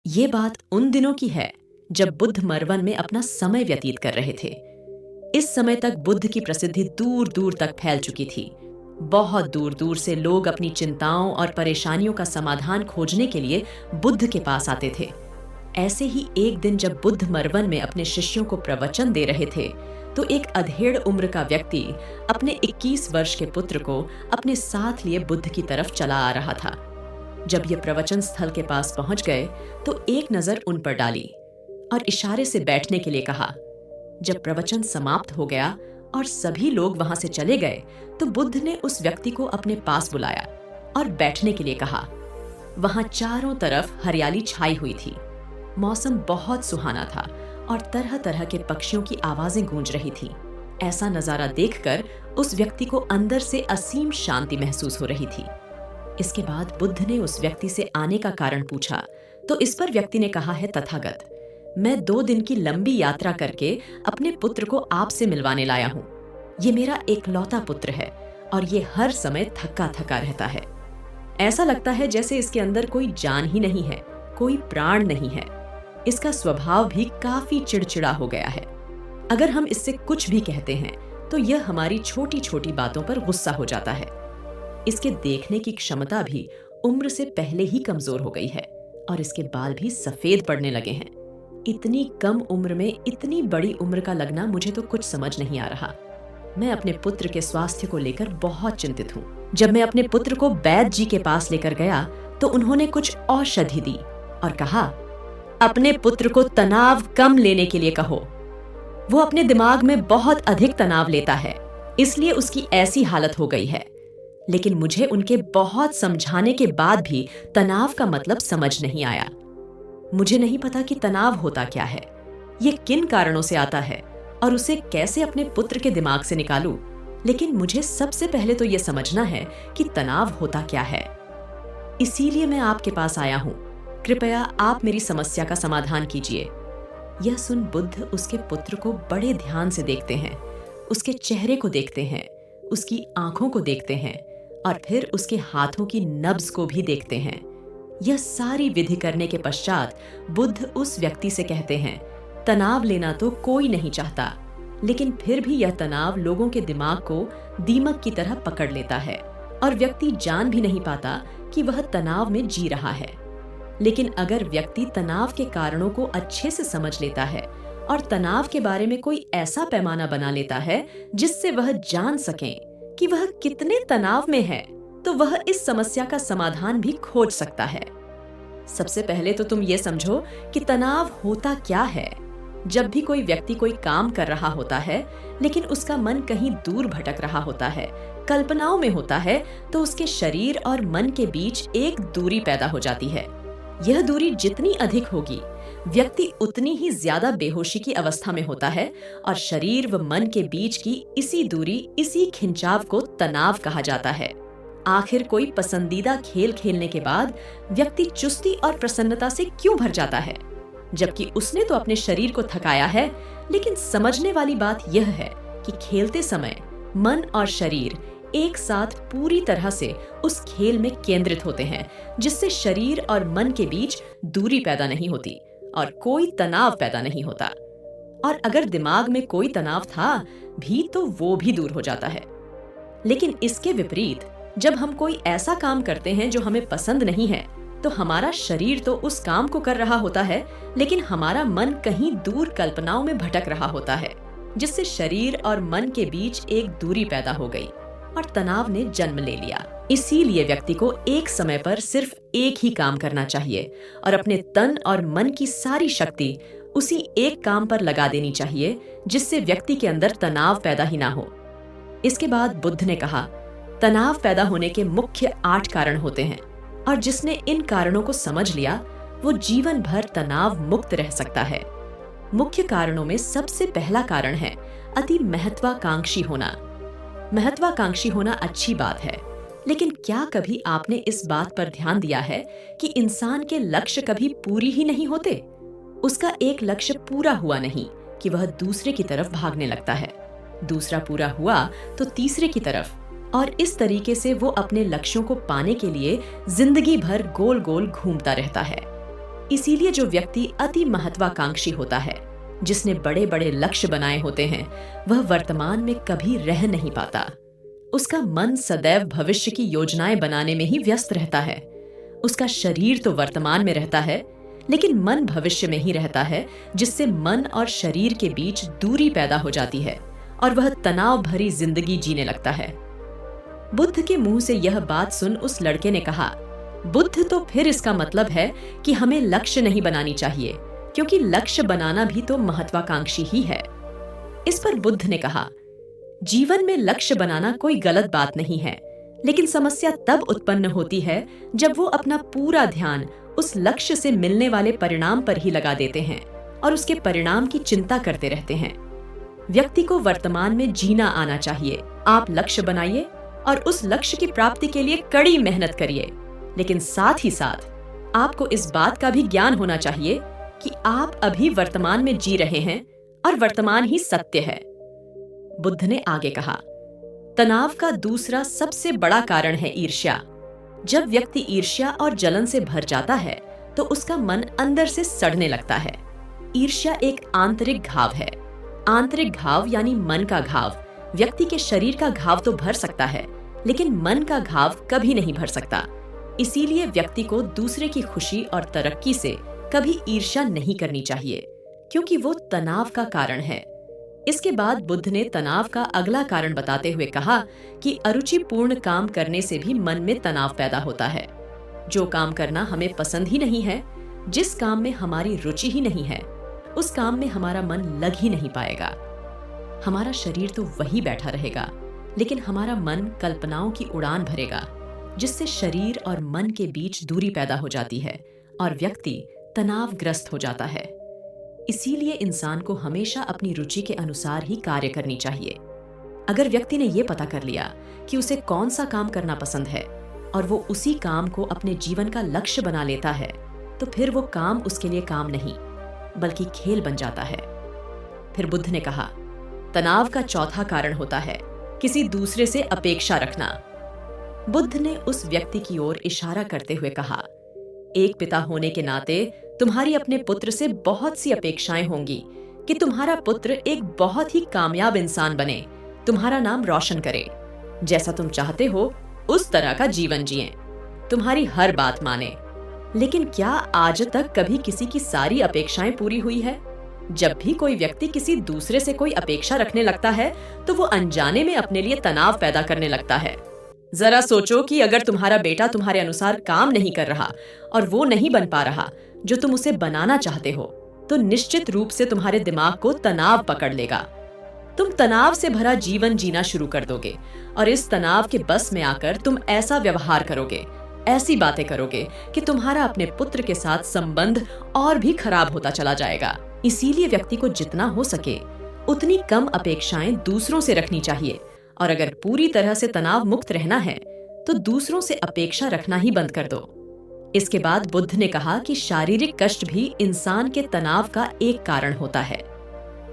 ये बात उन दिनों की है जब बुद्ध मरवन में अपना समय व्यतीत कर रहे थे। इस समय तक बुद्ध की प्रसिद्धि दूर दूर तक फैल चुकी थी। बहुत दूर दूर से लोग अपनी चिंताओं और परेशानियों का समाधान खोजने के लिए बुद्ध के पास आते थे। ऐसे ही एक दिन जब बुद्ध मरवन में अपने शिष्यों को प्रवचन दे रहे थे, तो एक अधेड़ उम्र का व्यक्ति अपने 21 वर्ष के पुत्र को अपने साथ लिए बुद्ध की तरफ चला आ रहा था। जब ये प्रवचन स्थल के पास पहुंच गए, तो एक नजर उन पर डाली और इशारे से बैठने के लिए कहा। जब प्रवचन समाप्त हो गया और सभी लोग वहां से चले गए, तो बुद्ध ने उस व्यक्ति को अपने पास बुलाया और बैठने के लिए कहा। वहां चारों तरफ हरियाली छाई हुई थी। मौसम बहुत सुहाना था और तरह तरह के पक्षियों की आवाजें गूंज रही थी। ऐसा नजारा देखकर उस व्यक्ति को अंदर से असीम शांति महसूस हो रही थी। इसके बाद बुद्ध ने उस व्यक्ति से आने का कारण पूछा, तो इस पर व्यक्ति ने कहा है, तथागत, मैं 2 दिन की लंबी यात्रा करके अपने पुत्र को आपसे मिलवाने लाया हूँ। ये मेरा एकलौता पुत्र है और ये हर समय थका थका रहता है। ऐसा लगता है जैसे इसके अंदर कोई जान ही नहीं है, कोई प्राण नहीं है। इसका स्वभाव भी काफी चिड़चिड़ा हो गया है। अगर हम इससे कुछ भी कहते हैं, तो यह हमारी छोटी छोटी बातों पर गुस्सा हो जाता है। इसके देखने की क्षमता भी उम्र से पहले ही कमजोर हो गई है और इसके बाल भी सफेद पड़ने लगे हैं। इतनी कम उम्र में इतनी बड़ी उम्र का लगना मुझे तो कुछ समझ नहीं आ रहा। मैं अपने पुत्र के स्वास्थ्य को लेकर बहुत चिंतित हूँ। जब मैं अपने पुत्र को वैद्य जी के पास लेकर गया, तो उन्होंने कुछ औषधि दी और कहा, अपने पुत्र को तनाव कम लेने के लिए कहो। वो अपने दिमाग में बहुत अधिक तनाव लेता है, इसलिए उसकी ऐसी हालत हो गई है। लेकिन मुझे उनके बहुत समझाने के बाद भी तनाव का मतलब समझ नहीं आया। मुझे नहीं पता कि तनाव होता क्या है, ये किन कारणों से आता है और उसे कैसे अपने पुत्र के दिमाग से निकालूं। लेकिन मुझे सबसे पहले तो ये समझना है कि तनाव होता क्या है। इसीलिए मैं आपके पास आया हूं। कृपया आप मेरी समस्या का समाधान कीजिए। यह सुन बुद्ध उसके पुत्र को बड़े ध्यान से देखते हैं, उसके चेहरे को देखते हैं, उसकी आंखों को देखते हैं और फिर उसके हाथों की नब्ज को भी देखते हैं। यह सारी विधि करने के पश्चात बुद्ध उस व्यक्ति से कहते हैं, तनाव लेना तो कोई नहीं चाहता, लेकिन फिर भी यह तनाव लोगों के दिमाग को दीमक की तरह पकड़ लेता है और व्यक्ति जान भी नहीं पाता कि वह तनाव में जी रहा है। लेकिन अगर व्यक्ति तनाव के कारणों को अच्छे से समझ लेता है और तनाव के बारे में कोई ऐसा पैमाना बना लेता है जिससे वह जान सके कि वह कितने तनाव में है, तो वह इस समस्या का समाधान भी खोज सकता है। सबसे पहले तो तुम ये समझो कि तनाव होता क्या है। जब भी कोई व्यक्ति कोई काम कर रहा होता है, लेकिन उसका मन कहीं दूर भटक रहा होता है, कल्पनाओं में होता है, तो उसके शरीर और मन के बीच एक दूरी पैदा हो जाती है। यह दूरी जितनी अधिक होगी, व्यक्ति उतनी ही ज्यादा बेहोशी की अवस्था में होता है और शरीर व मन के बीच की इसी दूरी, इसी खिंचाव को तनाव कहा जाता है। आखिर कोई पसंदीदा खेल खेलने के बाद व्यक्ति चुस्ती और प्रसन्नता से क्यों भर जाता है, जबकि उसने तो अपने शरीर को थकाया है। लेकिन समझने वाली बात यह है कि खेलते समय मन और शरीर एक साथ पूरी तरह से उस खेल में केंद्रित होते हैं, जिससे शरीर और मन के बीच दूरी पैदा नहीं होती और कोई तनाव पैदा नहीं होता। और अगर दिमाग में कोई तनाव था भी, तो वो भी दूर हो जाता है। लेकिन इसके विपरीत, जब हम कोई ऐसा काम करते हैं जो हमें पसंद नहीं है, तो हमारा शरीर तो उस काम को कर रहा होता है, लेकिन हमारा मन कहीं दूर कल्पनाओं में भटक रहा होता है, जिससे शरीर और मन के बीच एक दूरी पैदा हो गई और तनाव ने जन्म ले लिया। इसीलिए व्यक्ति को एक समय पर सिर्फ एक ही काम करना चाहिए और अपने तन और मन की सारी शक्ति उसी एक काम पर लगा देनी चाहिए, जिससे व्यक्ति के अंदर तनाव पैदा ही ना हो। इसके बाद बुद्ध ने कहा, तनाव पैदा होने के मुख्य 8 कारण होते हैं और जिसने इन कारणों को समझ लिया, वो जीवन भर तनाव मुक्त रह सकता है। मुख्य कारणों में सबसे पहला कारण है अति महत्वाकांक्षी होना। महत्वाकांक्षी होना अच्छी बात है, लेकिन क्या कभी आपने इस बात पर ध्यान दिया है कि इंसान के लक्ष्य कभी पूरी ही नहीं होते। उसका एक लक्ष्य पूरा हुआ नहीं कि वह दूसरे की तरफ भागने लगता है, दूसरा पूरा हुआ तो तीसरे की तरफ, और इस तरीके से वो अपने लक्ष्यों को पाने के लिए जिंदगी भर गोल गोल घूमता रहता है। इसीलिए जो व्यक्ति अति महत्वाकांक्षी होता है, जिसने बड़े बड़े लक्ष्य बनाए होते हैं, वह वर्तमान में कभी रह नहीं पाता। उसका मन सदैव भविष्य की योजनाएं बनाने में ही व्यस्त रहता है। उसका शरीर तो वर्तमान में रहता है, लेकिन मन भविष्य में ही रहता है, जिससे मन और शरीर के बीच दूरी पैदा हो जाती है और वह तनाव भरी जिंदगी जीने लगता है। बुद्ध के मुंह से यह बात सुन उस लड़के ने कहा, बुद्ध, तो फिर इसका मतलब है कि हमें लक्ष्य नहीं बनानी चाहिए, क्योंकि लक्ष्य बनाना भी तो महत्वाकांक्षी ही है। इस पर बुद्ध ने कहा, जीवन में लक्ष्य बनाना कोई गलत बात नहीं है, लेकिन समस्या तब उत्पन्न होती है जब वो अपना पूरा ध्यान उस लक्ष्य से मिलने वाले परिणाम पर ही लगा देते हैं और उसके परिणाम की चिंता करते रहते हैं। व्यक्ति को वर्तमान में जीना आना चाहिए। आप लक्ष्य बनाइए और उस लक्ष्य की प्राप्ति के लिए कड़ी मेहनत करिए, लेकिन साथ ही साथ आपको इस बात का भी ज्ञान होना चाहिए कि आप अभी वर्तमान में जी रहे हैं और वर्तमान ही सत्य है। बुद्ध ने आगे कहा, तनाव का दूसरा सबसे बड़ा कारण है ईर्ष्या। जब व्यक्ति ईर्ष्या और जलन से भर जाता है तो उसका मन अंदर से सड़ने लगता है। ईर्ष्या एक आंतरिक घाव है। आंतरिक घाव यानी मन का घाव व्यक्ति के शरीर का घाव तो भर सकता है, लेकिन मन का घाव कभी नहीं भर सकता। इसीलिए व्यक्ति को दूसरे की खुशी और तरक्की से कभी ईर्ष्या नहीं करनी चाहिए, क्योंकि वो तनाव का कारण है। इसके बाद बुद्ध ने तनाव का अगला कारण बताते हुए कहा कि अरुचिपूर्ण काम करने से भी मन में तनाव पैदा होता है। जो काम करना हमें पसंद ही नहीं है, जिस काम में हमारी रुचि ही नहीं है, उस काम में हमारा मन लग ही नहीं पाएगा। हमारा शरीर तो वही बैठा रहेगा, लेकिन हमारा मन कल्पनाओं की उड़ान भरेगा, जिससे शरीर और मन के बीच दूरी पैदा हो जाती है और व्यक्ति तनावग्रस्त हो जाता है। इसीलिए इंसान को हमेशा अपनी रुचि के अनुसार ही कार्य करनी चाहिए। अगर व्यक्ति ने यह पता कर लिया कि उसे कौन सा काम करना पसंद है और वो उसी काम को अपने जीवन का लक्ष्य बना लेता है, तो फिर वो काम उसके लिए काम नहीं बल्कि खेल बन जाता है। फिर बुद्ध ने कहा, तनाव का चौथा कारण होता है किसी दूसरे से अपेक्षा रखना। बुद्ध ने उस व्यक्ति की ओर इशारा करते हुए कहा, एक पिता होने के नाते तुम्हारी अपने पुत्र से बहुत सी अपेक्षाएं होंगी कि तुम्हारा पुत्र एक बहुत ही कामयाब इंसान बने, तुम्हारा नाम रोशन करे, जैसा तुम चाहते हो उस तरह का जीवन जिए, तुम्हारी हर बात माने। लेकिन क्या आज तक कभी किसी की सारी अपेक्षाएं पूरी हुई है? जब भी कोई व्यक्ति किसी दूसरे से कोई अपेक्षा रखने लगता है तो वो अनजाने में अपने लिए तनाव पैदा करने लगता है। जरा सोचो कि अगर तुम्हारा बेटा तुम्हारे अनुसार काम नहीं कर रहा और वो नहीं बन पा रहा जो तुम उसे बनाना चाहते हो, तो निश्चित रूप से तुम्हारे दिमाग को तनाव पकड़ लेगा। तुम तनाव से भरा जीवन जीना शुरू कर दोगे और इस तनाव के बस में आकर तुम ऐसा व्यवहार करोगे, ऐसी बातें करोगे कि तुम्हारा अपने पुत्र के साथ संबंध और भी खराब होता चला जाएगा। इसीलिए व्यक्ति को जितना हो सके उतनी कम अपेक्षाएं दूसरों से रखनी चाहिए, और अगर पूरी तरह से तनाव मुक्त रहना है तो दूसरों से अपेक्षा रखना ही बंद कर दो। इसके बाद बुद्ध ने कहा कि शारीरिक कष्ट भी इंसान के तनाव का एक कारण होता है।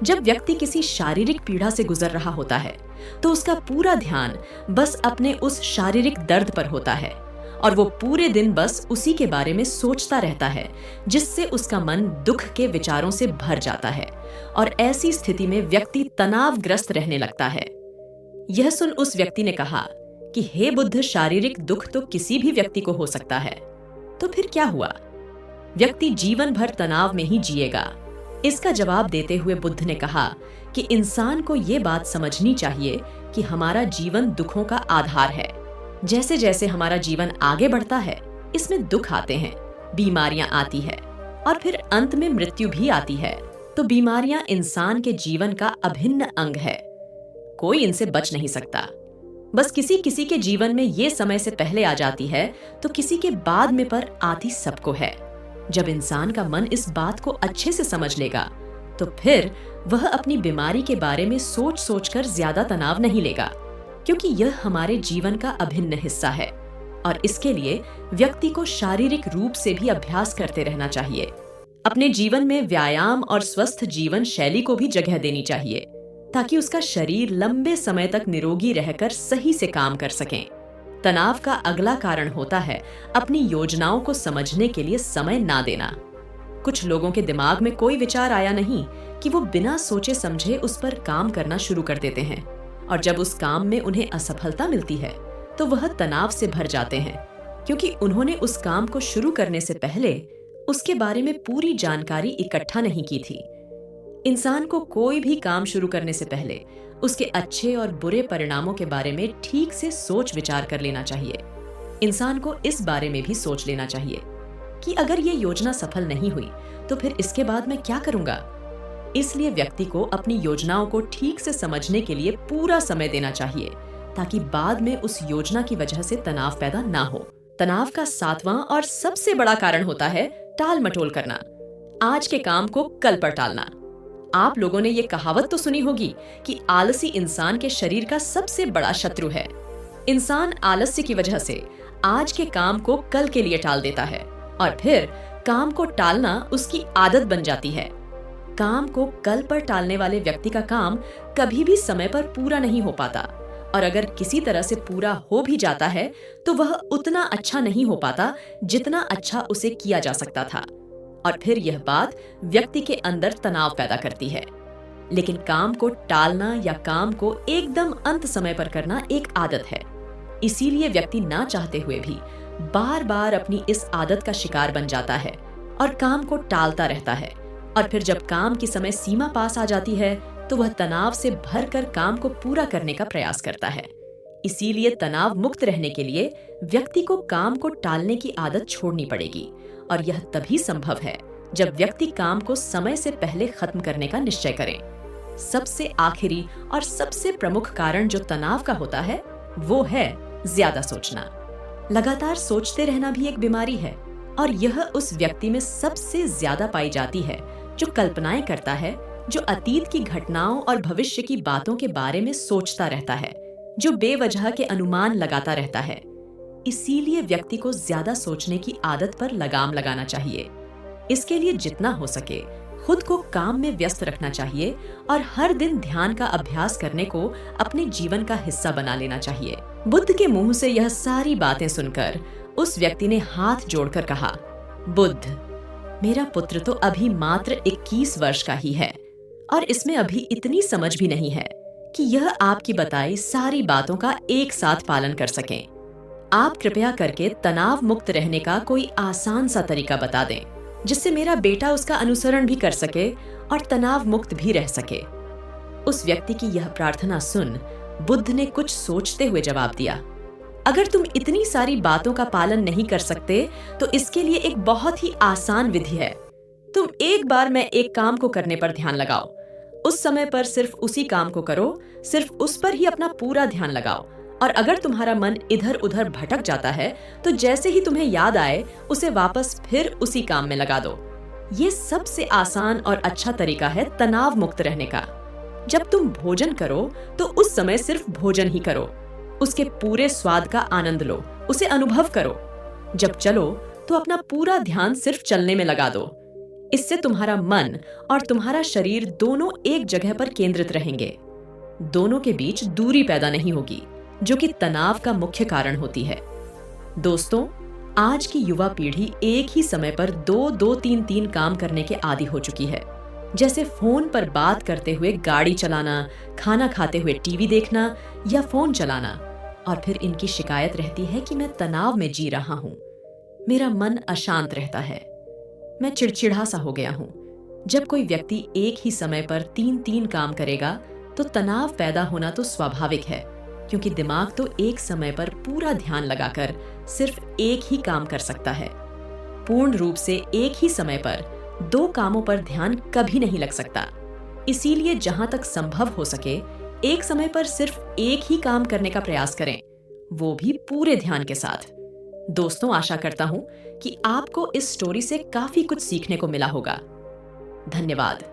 जब व्यक्ति किसी शारीरिक पीड़ा से गुजर रहा होता है तो उसका पूरा ध्यान बस अपने उस शारीरिक दर्द पर होता है और वो पूरे दिन बस उसी के बारे में सोचता रहता है, जिससे उसका मन दुख के विचारों से भर जाता है और ऐसी स्थिति में व्यक्ति तनावग्रस्त रहने लगता है। यह सुन उस व्यक्ति ने कहा कि हे बुद्ध, शारीरिक दुख तो किसी भी व्यक्ति को हो सकता है, तो फिर क्या हुआ? व्यक्ति जीवन भर तनाव में ही जिएगा। इसका जवाब देते हुए बुद्ध ने कहा कि इंसान को ये बात समझनी चाहिए कि हमारा जीवन दुखों का आधार है। जैसे जैसे हमारा जीवन आगे बढ़ता है, इसमें दुख आते हैं, बीमारियां आती है और फिर अंत में मृत्यु भी आती है। तो बीमारियां इंसान के जीवन का अभिन्न अंग है, कोई इनसे बच नहीं सकता। बस किसी किसी के जीवन में ये समय से पहले आ जाती है तो किसी के बाद में पर आती सबको है। जब इंसान का मन इस बात को अच्छे से समझ लेगा तो फिर वह अपनी बीमारी के बारे में सोच सोचकर ज्यादा तनाव नहीं लेगा, क्योंकि यह हमारे जीवन का अभिन्न हिस्सा है और इसके लिए व्यक्ति को शारीरिक रूप से भी अभ्यास करते रहना चाहिए। अपने जीवन में व्यायाम और स्वस्थ जीवन शैली को भी जगह देनी चाहिए ताकि उसका शरीर लंबे समय तक निरोगी रहकर सही से काम कर सकें। तनाव का अगला कारण होता है अपनी योजनाओं को समझने के लिए समय ना देना। कुछ लोगों के दिमाग में कोई विचार आया नहीं कि वो बिना सोचे समझे उस पर काम करना शुरू कर देते हैं, और जब उस काम में उन्हें असफलता मिलती है तो वह तनाव से भर जाते हैं, क्योंकि उन्होंने उस काम को शुरू करने से पहले उसके बारे में पूरी जानकारी इकट्ठा नहीं की थी। इंसान को कोई भी काम शुरू करने से पहले उसके अच्छे और बुरे परिणामों के बारे में ठीक से सोच विचार कर लेना चाहिए। इंसान को इस बारे में भी सोच लेना चाहिए कि अगर ये योजना सफल नहीं हुई तो फिर इसके बाद मैं क्या करूंगा। इसलिए व्यक्ति को अपनी योजनाओं को ठीक से समझने के लिए पूरा समय देना चाहिए, ताकि बाद में उस योजना की वजह से तनाव पैदा ना हो। तनाव का 7वां और सबसे बड़ा कारण होता है टाल मटोल करना, आज के काम को कल पर टालना। आप लोगों ने ये कहावत तो सुनी होगी कि आलसी इंसान के शरीर का सबसे बड़ा शत्रु है। इंसान आलस्य की वजह से आज के काम को कल के लिए टाल देता है, और फिर काम को टालना उसकी आदत बन जाती है। काम को कल पर टालने वाले व्यक्ति का काम कभी भी समय पर पूरा नहीं हो पाता, और अगर किसी तरह से पूरा हो भी जाता है तो वह उतना अच्छा नहीं हो पाता जितना अच्छा उसे किया जा सकता था, और फिर यह बात व्यक्ति के अंदर तनाव पैदा करती है। लेकिन काम को टालना या काम को एकदम अंत समय पर करना एक आदत है, इसीलिए व्यक्ति ना चाहते हुए भी बार बार अपनी इस आदत का शिकार बन जाता है और काम को टालता रहता है, और फिर जब काम की समय सीमा पास आ जाती है तो वह तनाव से भरकर काम को पूरा करने का प्रयास करता है। इसीलिए तनाव मुक्त रहने के लिए व्यक्ति को काम को टालने की आदत छोड़नी पड़ेगी, और यह तभी संभव है जब व्यक्ति काम को समय से पहले खत्म करने का निश्चय करे। सबसे आखिरी और सबसे प्रमुख कारण जो तनाव का होता है वो है ज्यादा सोचना। लगातार सोचते रहना भी एक बीमारी है, और यह उस व्यक्ति में सबसे ज्यादा पाई जाती है जो कल्पनाएं करता है, जो अतीत की घटनाओं और भविष्य की बातों के बारे में सोचता रहता है, जो बेवजह के अनुमान लगाता रहता है। इसीलिए व्यक्ति को ज्यादा सोचने की आदत पर लगाम लगाना चाहिए। इसके लिए जितना हो सके खुद को काम में व्यस्त रखना चाहिए, और हर दिन ध्यान का अभ्यास करने को अपने जीवन का हिस्सा बना लेना चाहिए। बुद्ध के मुंह से यह सारी बातें सुनकर उस व्यक्ति ने हाथ जोड़कर कहा, बुद्ध, मेरा पुत्र तो अभी मात्र 21 वर्ष का ही है, और इसमें अभी इतनी समझ भी नहीं है कि यह आपकी बताई सारी बातों का एक साथ पालन कर सकें। आप कृपया करके तनाव मुक्त रहने का कोई आसान सा तरीका बता दें, जिससे मेरा बेटा उसका अनुसरण भी कर सके और तनाव मुक्त भी रह सके। उस व्यक्ति की यह प्रार्थना सुन बुद्ध ने कुछ सोचते हुए जवाब दिया, अगर तुम इतनी सारी बातों का पालन नहीं कर सकते तो इसके लिए एक बहुत ही आसान विधि है। तुम एक बार में एक काम को करने पर ध्यान लगाओ, उस समय पर सिर्फ उसी काम को करो, सिर्फ उस पर ही अपना पूरा ध्यान लगाओ, और अगर तुम्हारा मन इधर उधर भटक जाता है तो जैसे ही तुम्हें याद आए उसे वापस फिर उसी काम में लगा दो। ये सबसे आसान और अच्छा तरीका है तनाव मुक्त रहने का। जब तुम भोजन करो तो उस समय सिर्फ भोजन ही करो, उसके पूरे स्वाद का आनंद लो, उसे अनुभव करो। जब चलो तो अपना पूरा ध्यान सिर्फ चलने में लगा दो। इससे तुम्हारा मन और तुम्हारा शरीर दोनों एक जगह पर केंद्रित रहेंगे। दोनों के बीच दूरी पैदा नहीं होगी, जो कि तनाव का मुख्य कारण होती है। दोस्तों, आज की युवा पीढ़ी एक ही समय पर 2-2-3-3 काम करने के आदी हो चुकी है, जैसे फोन पर बात करते हुए गाड़ी चलाना, खाना खाते हुए टीवी देखना या फोन चलाना। और फिर इनकी शिकायत रहती है कि मैं तनाव में जी रहा हूं, मेरा मन अशांत रहता है, मैं चिड़चिड़ा सा हो गया हूं। जब कोई व्यक्ति एक ही समय पर 3-3 काम करेगा तो तनाव पैदा होना तो स्वाभाविक है, क्योंकि दिमाग तो एक समय पर पूरा ध्यान लगाकर सिर्फ एक ही काम कर सकता है। पूर्ण रूप से एक ही समय पर 2 कामों पर ध्यान कभी नहीं लग सकता। इसीलिए जहां तक संभव हो सके एक समय पर सिर्फ एक ही काम करने का प्रयास करें, वो भी पूरे ध्यान के साथ। दोस्तों, आशा करता हूं कि आपको इस स्टोरी से काफी कुछ सीखने को मिला होगा। धन्यवाद।